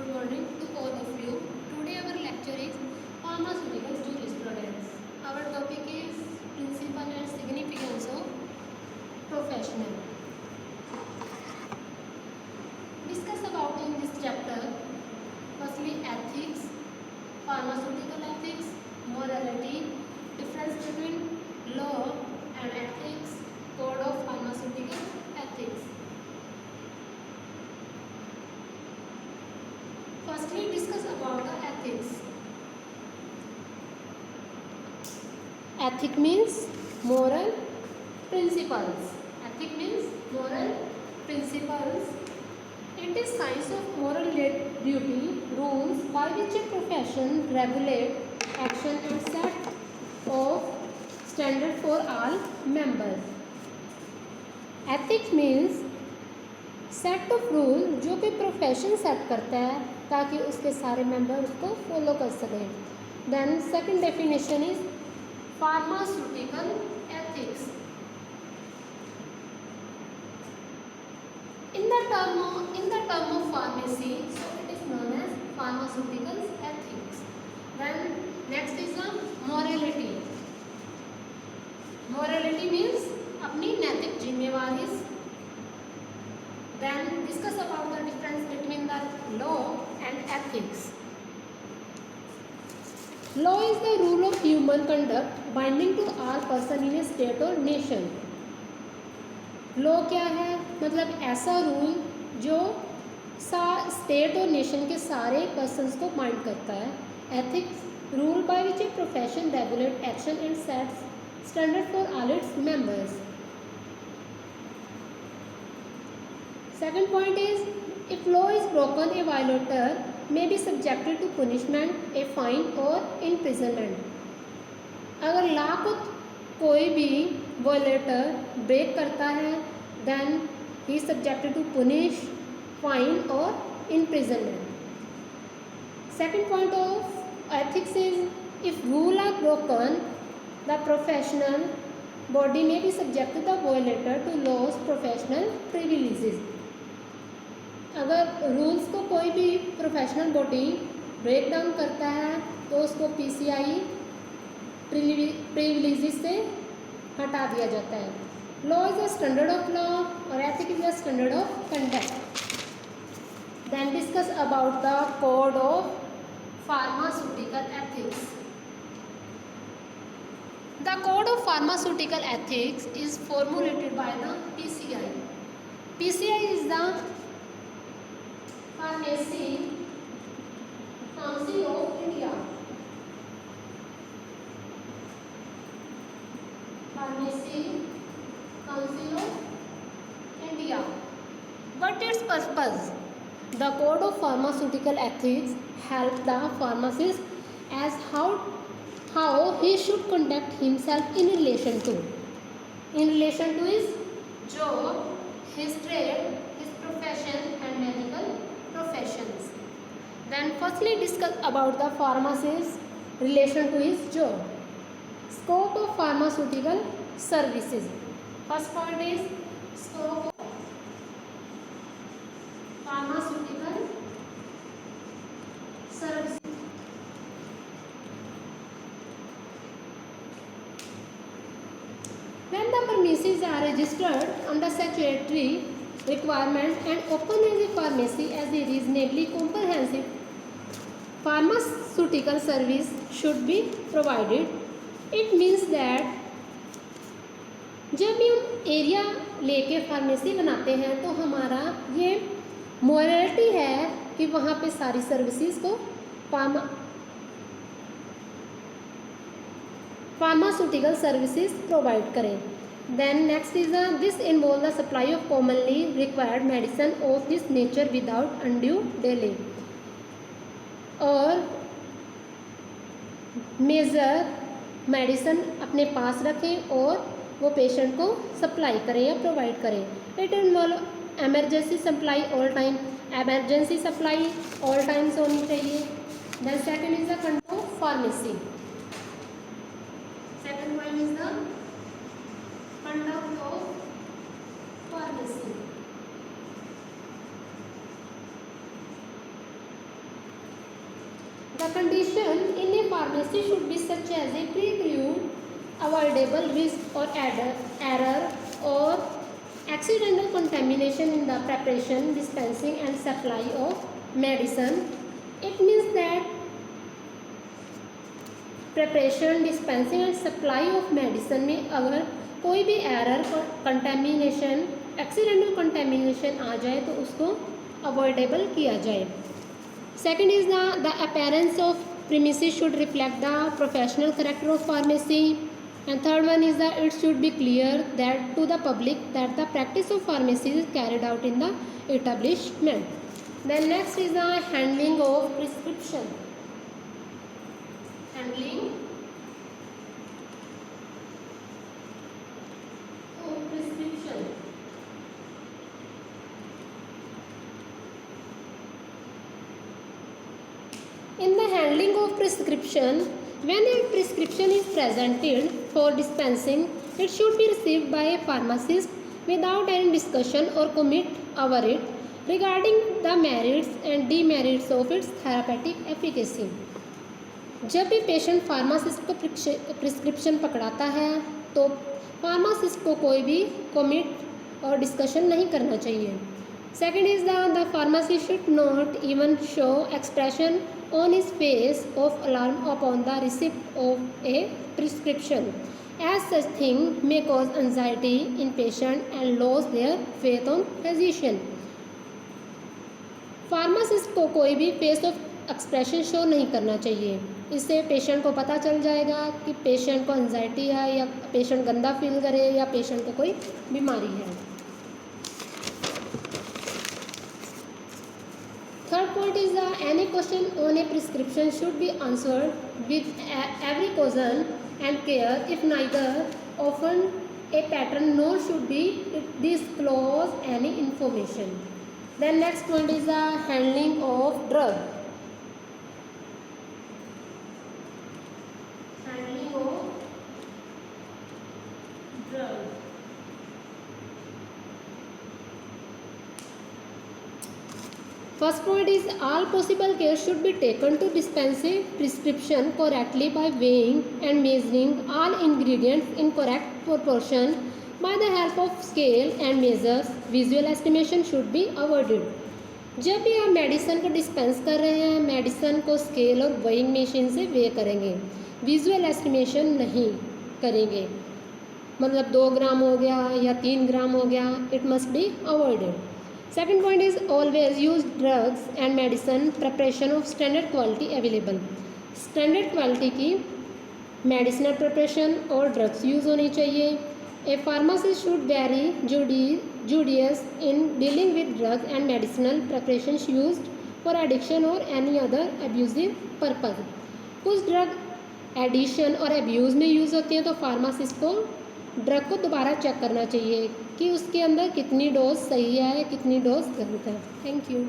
Good morning to all of you. Today our lecture is Pharmaceuticals Jurisprudence. Our topic is Principle and Significance of Professional. Discuss about in this chapter, firstly ethics, pharmaceutical ethics, morality, difference between law and ethics, code of pharmaceutical ethics. Firstly, discuss about the ethics. Ethic means moral principles. Ethic means moral principles. It is science of moral duty, rules by which a profession regulate action and set of standard for all members. Ethics means set of rule जो कि profession set करता है ताकि उसके सारे member उसको follow कर सकें. Then second definition is pharmaceutical ethics. In the term of pharmacy, so it is known as pharmaceuticals ethics. Then next is the morality. Morality means अपनी नैतिक जिम्मेवारी. Then discuss about the difference between the law and ethics. Law is the rule of human conduct binding to all person in a state or nation. Law क्या है? मतलब ऐसा rule जो state और nation के सारे पर्सन्स को bind करता है. Ethics rule by which a profession regulate action and sets standard for all its members. Second point is, if law is broken, a violator may be subjected to punishment, a fine or imprisonment. अगर law को कोई भी violator break करता है, then he is subjected to punish, fine or imprisonment. Second point of ethics is, if rule are broken, the professional body may be subjected the violator to law's professional privileges. अगर rules को कोई भी professional body break down करता है तो उसको PCI privileges से हटा दिया जाता है. Law is a standard of law और ethic is a standard of conduct. Then discuss about the code of pharmaceutical ethics. The code of pharmaceutical ethics is formulated by the PCI. PCI is the Pharmacy Council of India. Pharmacy Council of India. What its purpose? The Code of Pharmaceutical Ethics help the pharmacist as how he should conduct himself in relation to his job, his trade, his profession and medical professions. Then firstly discuss about the pharmacist's relation to his job. Scope of pharmaceutical services. First point is scope of pharmaceutical services. When the premises are registered under statutory requirement and open as a pharmacy as a reasonably comprehensive pharmaceutical service should be provided. It means that जब भी हम area लेके pharmacy बनाते हैं तो हमारा ये morality है कि वहाँ पे सारी सर्विसेज को फार्मास्यूटिकल सर्विसेज प्रोवाइड करें. Then next is this involve the supply of commonly required medicine of this nature without undue delay. और मेजर मेडिसिन अपने पास रखें और वो पेशेंट को सप्लाई करें या प्रोवाइड करें. It involve emergency supply all time. Emergency supply all times होनी चाहिए. Then second is the control of pharmacy. Second one is the conduct of pharmacy. The condition in a pharmacy should be such as a preclude avoidable risk or error or accidental contamination in the preparation, dispensing and supply of medicine. It means that preparation, dispensing and supply of medicine में अगर कोई भी error, contamination, accidental contamination आ जाए तो उसको avoidable किया जाए. Second is the appearance of premises should reflect the professional character of pharmacy. And third one is the it should be clear that to the public that the practice of pharmacy is carried out in the establishment. Then next is the handling of prescription. Handling of prescription. In the handling of prescription, when a prescription is presented for dispensing, it should be received by a pharmacist without any discussion or comment over it regarding the merits and demerits of its therapeutic efficacy. जब भी patient pharmacist को prescription पकड़ाता है तो pharmacist को कोई भी commit और discussion नहीं करना चाहिए. Second is the pharmacist should not even show expression on his face of alarm upon the receipt of a prescription, as such thing may cause anxiety in patient and loss their faith on physician. Pharmacist को कोई भी face of expression show नहीं करना चाहिए. इससे patient को पता चल जाएगा कि पेशेंट को एंजाइटी है या पेशेंट गंदा फील करे या पेशेंट को कोई बीमारी है. Third point is any question on a prescription should be answered with every caution and care. If neither offend a patient nor should be disclose any information. Then next point is the handling of drug. First point is all possible care should be taken to dispense a prescription correctly by weighing and measuring all ingredients in correct proportion by the help of scale and measures. Visual estimation should be avoided. जब भी आप medicine को dispense कर रहे हैं, medicine को scale और weighing machine से वे करेंगे, विजुअल एस्टिमेशन नहीं करेंगे. मतलब 2 ग्राम हो गया या 3 ग्राम हो गया, it must be avoided. Second point is always use drugs and medicine preparation of standard quality available. Standard quality की medicinal preparation और drugs use होनी चाहिए. A pharmacist should very judicious in dealing with drugs and medicinal preparations used for addiction or any other abusive purpose. कुछ drug addition और abuse में use होती हैं तो फार्मासिस्ट को ड्रग को दोबारा चेक करना चाहिए कि उसके अंदर कितनी डोज सही है, कितनी डोज गलत है. Thank you.